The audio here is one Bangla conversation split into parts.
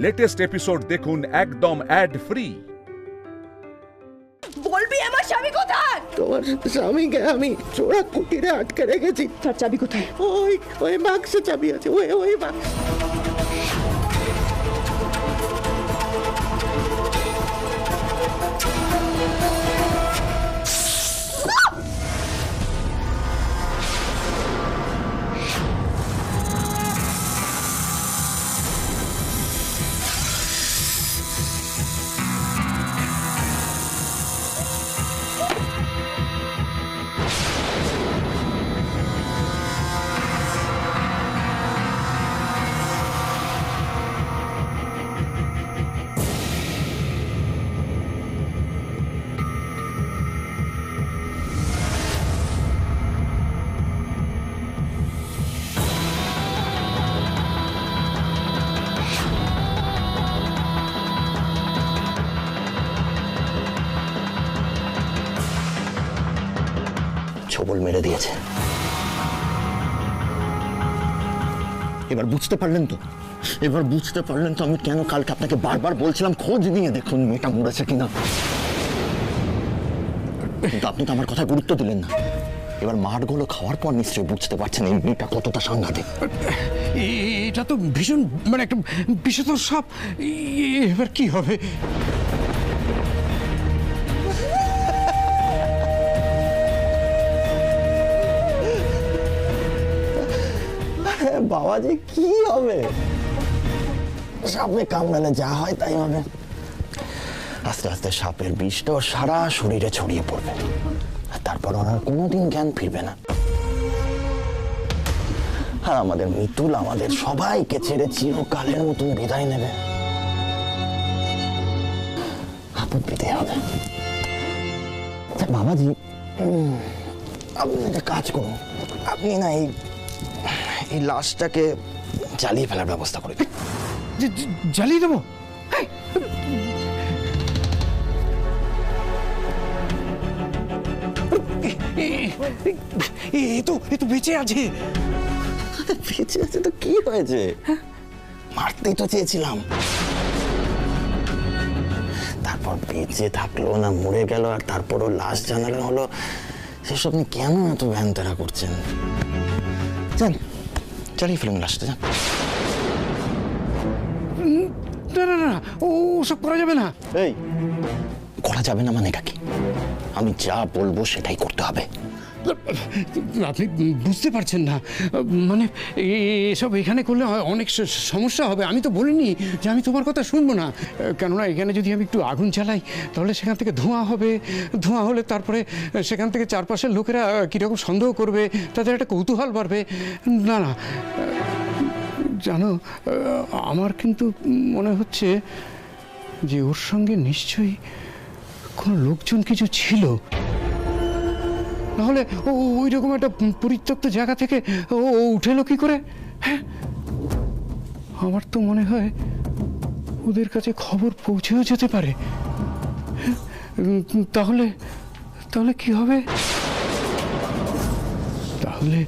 লেটেস্ট এপিসোড দেখুন একদম অ্যাড ফ্রি। বলবি আমার স্বামী কোথায়? তোমার স্বামীকে আমি চোরা কুটিরে আটকে রেখেছি। তার চাবি কোথায়? ওই ওই বাক্সে চাবি আছে, ওই ওই বাক্স। ছবল মেরে দিয়েছে। এবার বুঝতে পারলেন তো? এবার বুঝতে পারলেন তো আমি কেন কালকে আপনাকে বারবার বলছিলাম খোঁজ নিয়ে দেখুন মেয়েটা মরেছে কিনা। কিন্তু আপনি তো আমার কথা গুরুত্ব দিলেন না। এবার মাঠগুলো খাওয়ার পর নিশ্চয়ই বুঝতে পারছেন এই মেয়েটা কতটা সাংঘাতিক। এটা তো ভীষণ মানে একটা বিষধর সাপ। এবার কি হবে? বাবাজি কি হবে? সাপে কামড়ালে যা হয় তাই হবে। আস্তে আস্তে সাপের বিষটাও সারা শরীরে ছড়িয়ে পড়বে, আর তারপর ওনার কোনোদিন জ্ঞান ফিরবে না। আর আমাদের মিতুল আমাদের সবাইকে ছেড়ে চিরকালের মতন বিদায় নেবে। আপদ বিদায় হবে। বাবাজি আপনি একটা কাজ করুন, আপনি না এই লাশটাকে জ্বালিয়ে ফেলার ব্যবস্থা করে দিন। জ্বালিয়ে দেবো? এ তো বেঁচে আছে। বেঁচে আছে তো কি হয়েছে? মারতেই তো চেয়েছিলাম, তারপর বেঁচে থাকলো না মরে গেল, আর তারপরও লাশ জানানো হলো। সেসব নিয়ে কেন এত ভ্যানতারা করছেন? যান চালিয়ে ফেলুন লাশটা, যান। না না না, ও সব করা যাবে না। এই করা যাবে না মানেটা কি? আমি যা বলবো সেটাই করতে হবে। আপনি বুঝতে পারছেন না, মানে এসব এখানে করলে অনেক সমস্যা হবে। আমি তো বলিনি যে আমি তোমার কথা শুনবো না, কেননা এখানে যদি আমি একটু আগুন জ্বালাই তাহলে সেখান থেকে ধোঁয়া হবে। ধোঁয়া হলে তারপরে সেখান থেকে চারপাশের লোকেরা কীরকম সন্দেহ করবে, তাদের একটা কৌতূহল বাড়বে। না না, জানো আমার কিন্তু মনে হচ্ছে যে ওর সঙ্গে নিশ্চয়ই কোনো লোকজন কিছু ছিল, নাহলে ও ওই রকম একটা পরিত্যক্ত জায়গা থেকে ও উঠে এলো কি করে? হ্যাঁ, আমার তো মনে হয় ওদের কাছে খবর পৌঁছেও যেতে পারে। তাহলে তাহলে কি হবে? তাহলে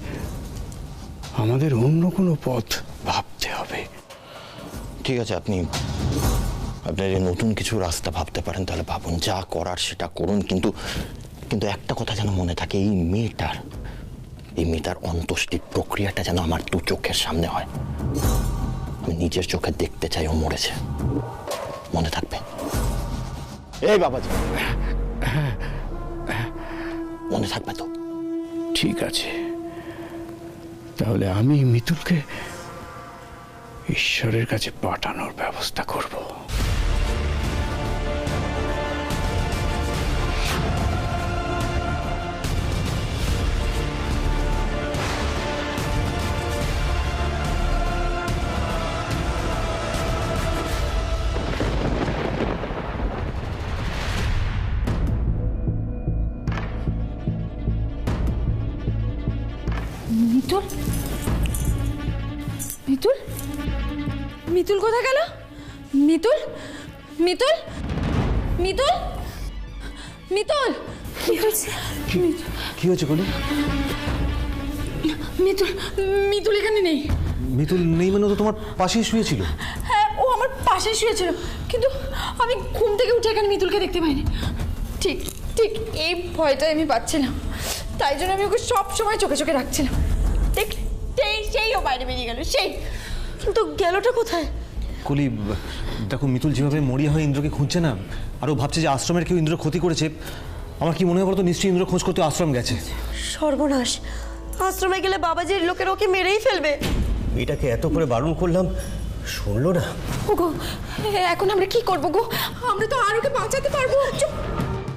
আমাদের অন্য কোনো পথ ভাবতে হবে। ঠিক আছে, আপনি যদি নতুন কিছু রাস্তা ভাবতে পারেন তাহলে ভাবুন, যা করার সেটা করুন। কিন্তু কিন্তু একটা কথা যেন মনে থাকে, এই মেয়েটার অন্ত্যেষ্টির প্রক্রিয়াটা যেন আমার দু চোখের সামনে হয়। আমি নিজের চোখে দেখতে চাই ও মরেছে। মনে থাকবে? এই বাবাজি, মনে থাকবে তো? ঠিক আছে, তাহলে আমি মিতুলকে ঈশ্বরের কাছে পাঠানোর ব্যবস্থা করব। মিতুল? মিতুল? মিতুল কোথায় গেল? মিতুল? মিতুল? মিতুল? মিতুল? কি হয়েছে? কি হয়েছে কলি? মিতুল, মিতুল এখানে নেই। মিতুল নেই মানে তো তোমার পাশেই শুয়েছিল। হ্যাঁ, ও আমার পাশেই শুয়েছিল, কিন্তু আমি ঘুম থেকে উঠে এখানে মিতুলকে দেখতে পাইনি। ঠিক ঠিক এই ভয়টাই আমি পাচ্ছিলাম, তাই জন্য আমি ওকে সব সময় চোখে চোখে রাখছিলাম। দেখ সেই ও বাইরে বেরিয়ে গেল, সেই কিন্তু গেলটা কোথায়? কলি, দেখো মিতুল যেভাবে মরিয়া হয়ে ইন্দ্রকে খুঁজছে না, আরও ভাবছে যে আশ্রমের কেউ ইন্দ্র ক্ষতি করেছে। আমার কি মনে হয় বলতো, নিশ্চয়ই ইন্দ্র খোঁজ করতে আশ্রম গেছে। সর্বনাশ, আশ্রমে গেলে বাবাজির লোকের ওকে মেরেই ফেলবে। এটাকে এত করে বারণ করলাম, শুনলো না। ওগো এখন আমরা কি করবো গো? আমরা তো আর ওকে বাঁচাতে পারবো? চুপ,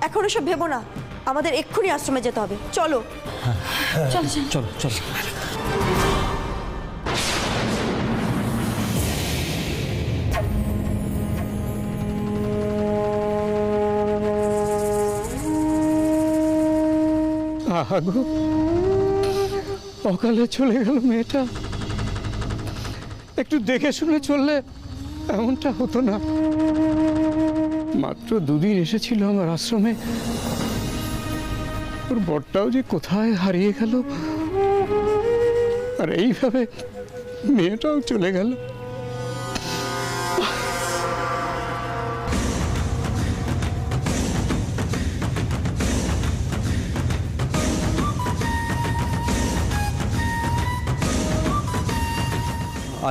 এখন ওসব ভেবো না, আমাদের এক্ষুনি আশ্রমে যেতে হবে। চলো চল চল। চলো চলো। আহা গো, অকালে চলে গেল মেয়েটা। একটু দেখে শুনে চললে এমনটা হতো না। মাত্র দুদিন এসেছিল আমার আশ্রমে, ওর বরটাও যে কোথায় হারিয়ে গেল, আর এইভাবে মেয়েটাও চলে গেল।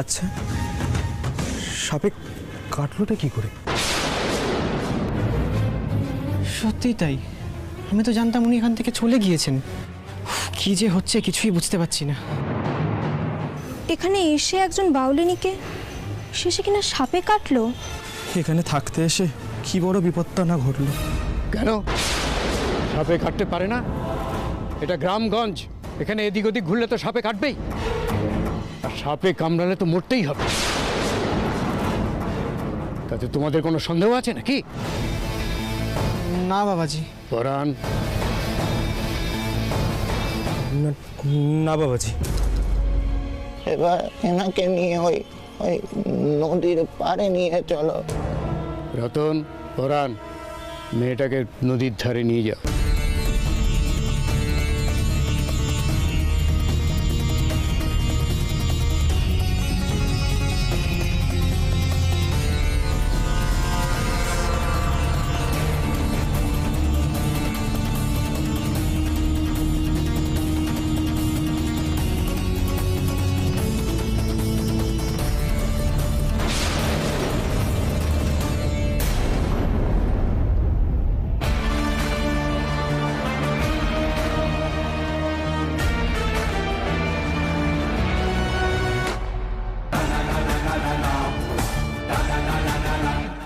আচ্ছা, সাপে কাটলোটা কি করে? সত্যিই তাই, আমি তো জানতাম উনি এখান থেকে চলে গিয়েছেন। কি যে হচ্ছে কিছুই বুঝতে পারছি না। এখানে এসে একজন বাউলিনীকে শেষে কিনা সাপে কাটলো। এখানে থাকতে এসে কি বড় বিপদটা না ঘটলো। কেন সাপে কাটতে পারে না? এটা গ্রামগঞ্জ, এখানে এদিক ওদিক ঘুরলে তো সাপে কাটবেই, আর সাপে কামড়ালে তো মরতেই হবে। তাতে তোমাদের কোনো সন্দেহ আছে নাকি? না বাবাজি। পরাণ, না বাবাজি। এবার এনাকে নিয়ে ওই ওই নদীর পাড়ে নিয়ে চলো। রতন, পরাণ, মেয়েটাকে নদীর ধারে নিয়ে যাও।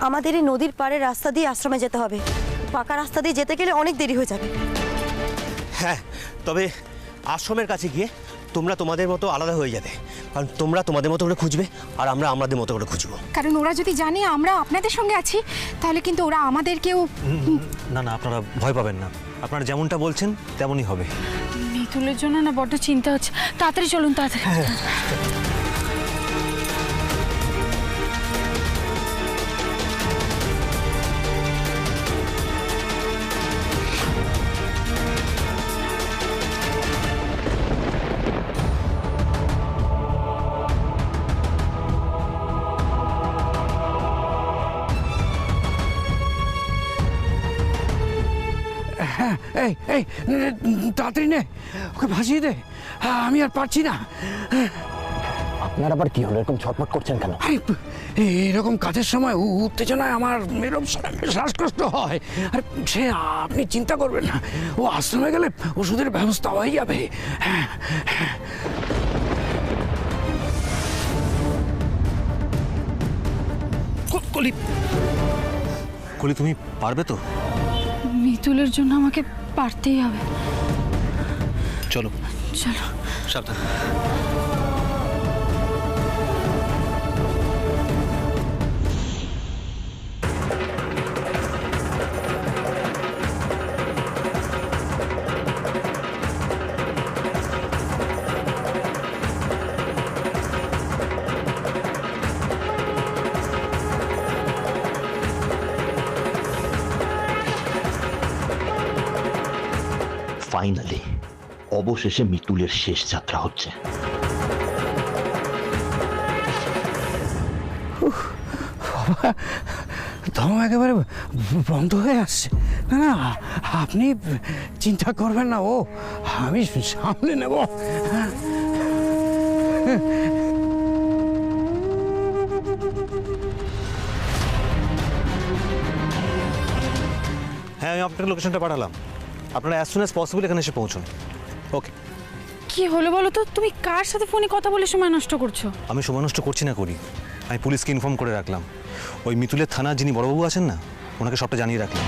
আমাদের এই নদীর পাড়ের রাস্তা দিয়ে আশ্রমে যেতে হবে। পাকা রাস্তা দিয়ে যেতে গেলে অনেক দেরি হয়ে যাবে। হ্যাঁ, তবে আশ্রমের কাছে গিয়ে তোমরা তোমাদের মতো আলাদা হয়ে যাবে, কারণ তোমরা তোমাদের মতো করে খুঁজবে আর আমরা আমাদের মতো করে খুঁজবো। কারণ ওরা যদি জানে আমরা আপনাদের সঙ্গে আছি, তাহলে কিন্তু ওরা আমাদেরকেও। না না, আপনারা ভয় পাবেন না, আপনারা যেমনটা বলছেন তেমনই হবে। মিতুলের জন্য না বড্ড চিন্তা হচ্ছে। তাড়াতাড়ি চলুন, তাড়াতাড়ি। এই এই তাড়াতাড়ি নে, ওকে ভাসিয়ে দে, আমি আর পারছি না। আপনার আবার কি হলো, এরকম ছটফট করছেন কেন? এরকম কাজের সময় উত্তেজনায় আমার এরকম শ্বাসকষ্ট হয়। আর সে আপনি চিন্তা করবেন না, ও আশ্রমে গেলে ওষুধের ব্যবস্থা হয়ে যাবে। কলি, কলি তুমি পারবে তো? মিতুলের জন্য আমাকে পারতেই হবে। চলো চলো। সাবধান। ফাইনালি অবশেষে মিতুলের শেষ যাত্রা হচ্ছে। বাবা, দম একেবারে বন্ধ হয়ে আসছে। না না, আপনি চিন্তা করবেন না, ও আমি সামলে নেব। হ্যাঁ, আমি আপনাকে লোকেশনটা পাঠালাম। আপনারা অ্যাজ সুন অ্যাজ পসিবল এখানে এসে পৌঁছুন। ওকে। কি হলো বলো তো? তুমি কার সাথে ফোনে কথা বলে সময় নষ্ট করছো? আমি সময় নষ্ট করছি না করি, আমি পুলিশকে ইনফর্ম করে রাখলাম। ওই মিতুলের থানার যিনি বড়বাবু আছেন না, ওনাকে সবটা জানিয়ে রাখলাম।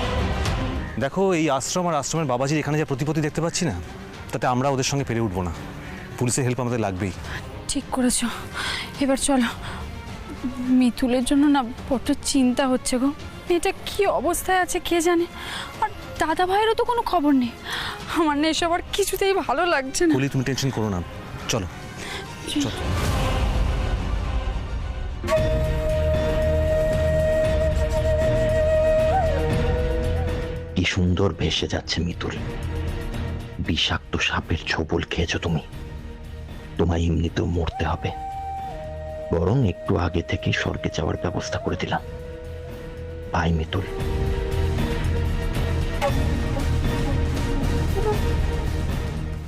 দেখো, এই আশ্রম আর আশ্রমের বাবাজির এখানে যা প্রতিপত্তি দেখতে পাচ্ছি না, তাতে আমরা ওদের সঙ্গে পেরে উঠবো না। পুলিশের হেল্প আমাদের লাগবেই। ঠিক করেছো। এবার চলো। মিতুলের জন্য না বড্ড চিন্তা হচ্ছে গো। মেয়েটা কি অবস্থায় আছে কে জানে। আর দাদা ভাইয়েরও তো কোনো খবর নেই। আমার না এসব আর কিছুতেই ভালো লাগছে না। বলি, তুমি টেনশন করো না, চলো চলো। কি সুন্দর ভেসে যাচ্ছে মিতুল। বিষাক্ত সাপের ছোবল খেয়েছো তুমি, তোমায় এমনিতেও মরতে হবে। বরং একটু আগে থেকে স্বর্গে যাওয়ার ব্যবস্থা করে দিলাম। বাই মিতুল।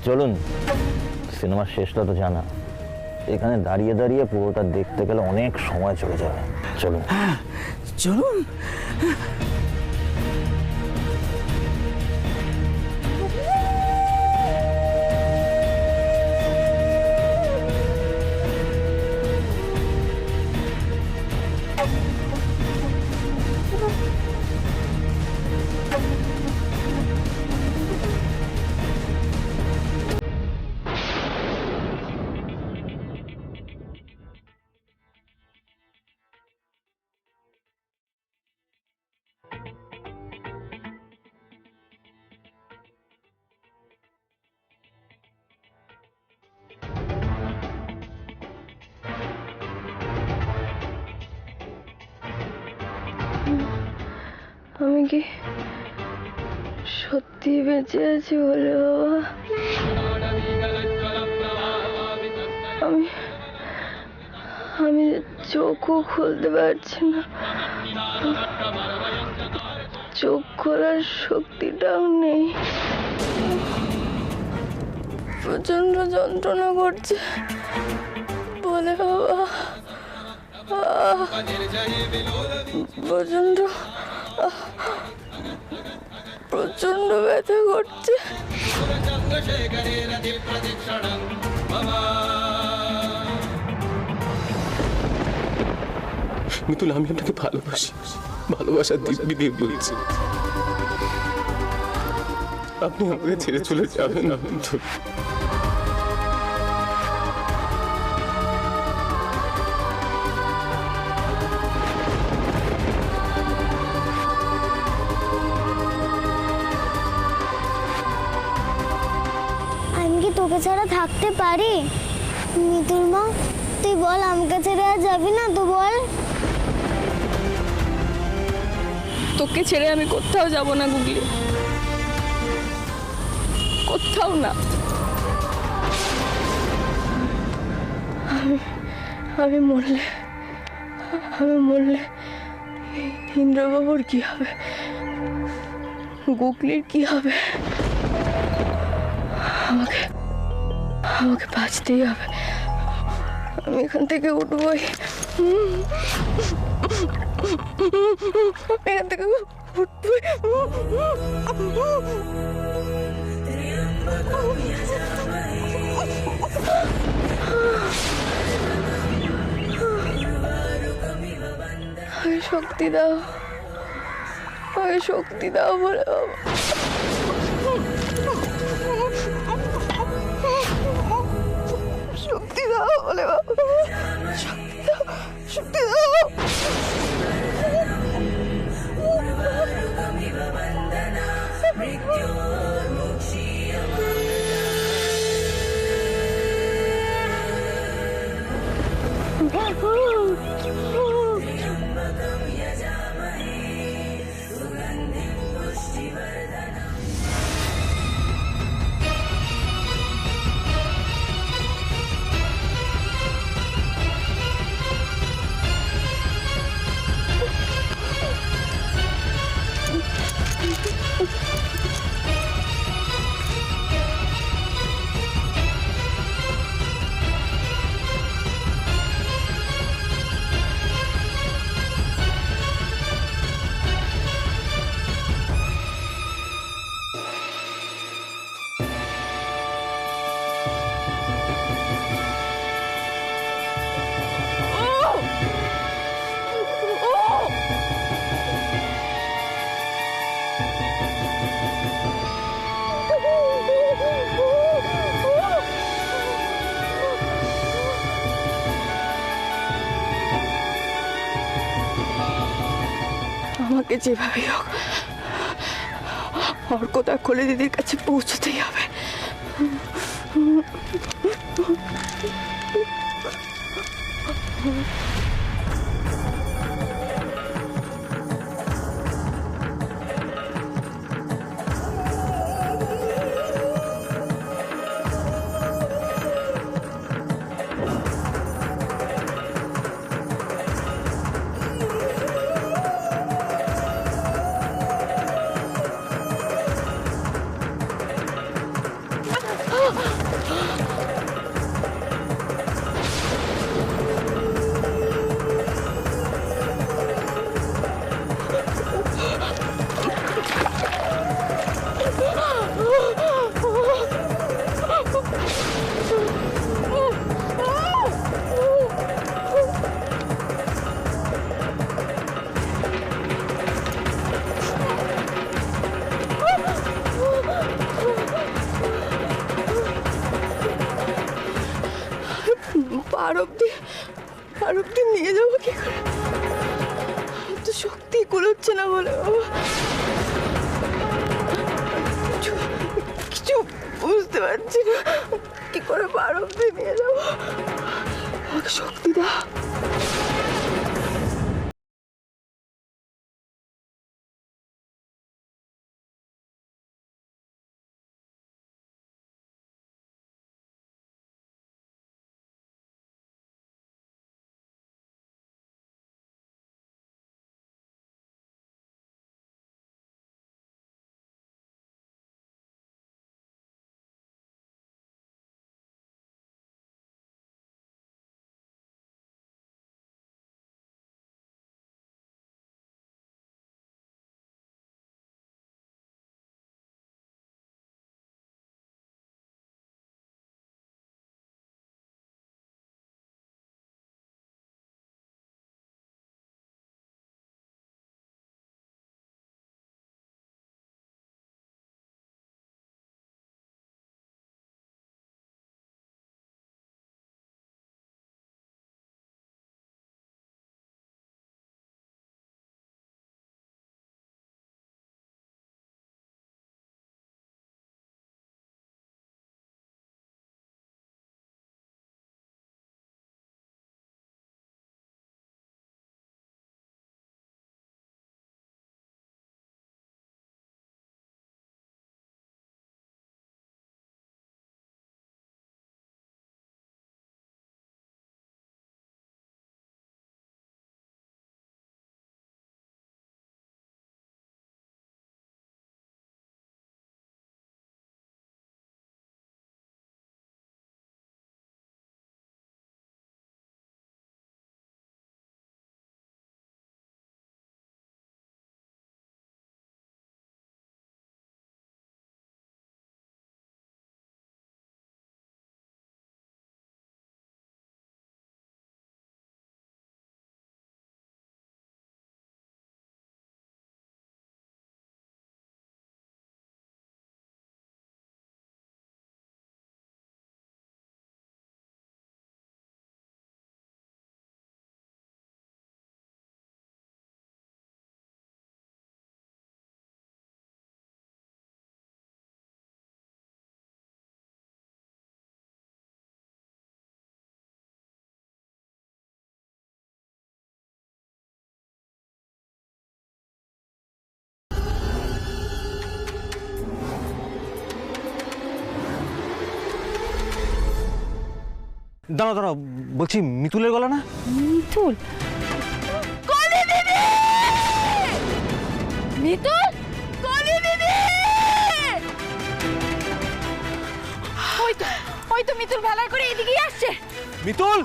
চলুন, সিনেমার শেষটা তো জানা। এখানে দাঁড়িয়ে দাঁড়িয়ে পুরোটা দেখতে গেলে অনেক সময় চলে যাবে। চলুন চলুন। আমি কি সত্যি বেঁচে আছি বলে বাবা? আমি চোখও খুলতে পারছি না, চোখ খোলার শক্তিটাও নেই। প্রচন্ড যন্ত্রণা করছে বলে বাবা, প্রচন্ড প্রচন্ড ব্যথা করছে। মিতুল, আমি আপনাকে ভালোবাসি, ভালোবাসার দিব্যি দিয়ে বলছি। আপনি আমাকে ছেড়ে চলে যাবেন না মিতুল। আমি কি তোকে ছাড়া থাকতে পারি? মিতুল মা, তুই বল, আমাকে ছেড়ে আর যাবি না তো? বল। তোকে ছেড়ে আমি কোথাও যাব না গুগলি, কোথাও না। আমি মরলে ইন্দ্রবাবুর কি হবে, গুগলির কি হবে? আমাকে বাঁচতেই হবে। আমি এখান থেকে উঠবই, এখান থেকে উঠবই। শক্তি দাও, শক্তি দাও বলে বাবা। শক্তি দাও বলে বাবা, শক্তি দাও, শক্তি দাও। আমাকে যেভাবে হোক অর্কদা কোলে দিদির কাছে পৌঁছতেই হবে। পার অব্দি নিয়ে যাবো কি করে? তো শক্তি কুলোচ্ছে না বলে কিছু বুঝতে পারছি না, কি করে পার অব্দি নিয়ে যাবো? আমাকে শক্তি দাও। দাঁড়াও দাঁড়াও, বলছি মিতুলের গলা না? মিতুল? কলি দিদি! মিতুল? কলি দিদি! ওই তো মিতুল ভেলার করে এদিকেই আসছে। মিতুল!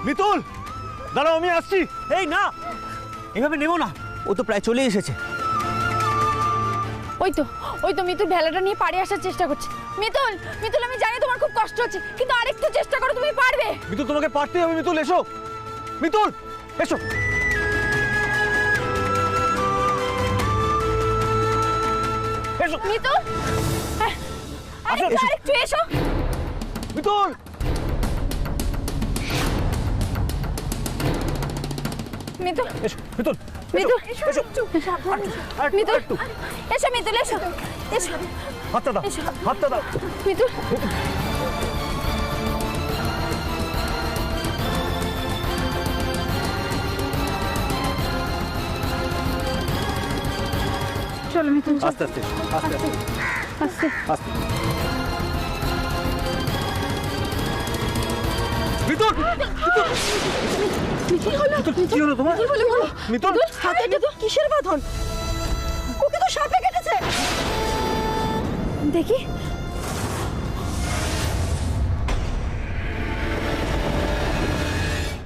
মিতুল দাঁড়াও, আমি আসছি। এই না, এভাবে নেবো না, ও তো প্রায় চলে এসেছে। ওই তো মিতুল ভেলাটা নিয়ে পাড়ে আসার চেষ্টা করছে। মিতুল, মিতুল আমি জানি তোমার খুব কষ্ট হচ্ছে, কিন্তু আরেকটু চেষ্টা করো, তুমি পারবে। মিতুল তোমাকে পারতেই হবে। মিতুল এসো, মিতুল এসো। মিতুল আরেকটু এসো। মিতুল মিতুল এসো মিতুল মিতুল এসো মিতুল এসো মিতুল এসো এসো হাতটা দাও হাতটা দাও মিতুল চলো মিতুল আস্তে আস্তে আস্তে আস্তে আস্তে আস্তে মিতুল কি হলো কি হলো তোমার কি হলো মিতুল হাতে কিন্তু কিসের বাঁধন? ওকে তো সাপে কেটেছে। দেখি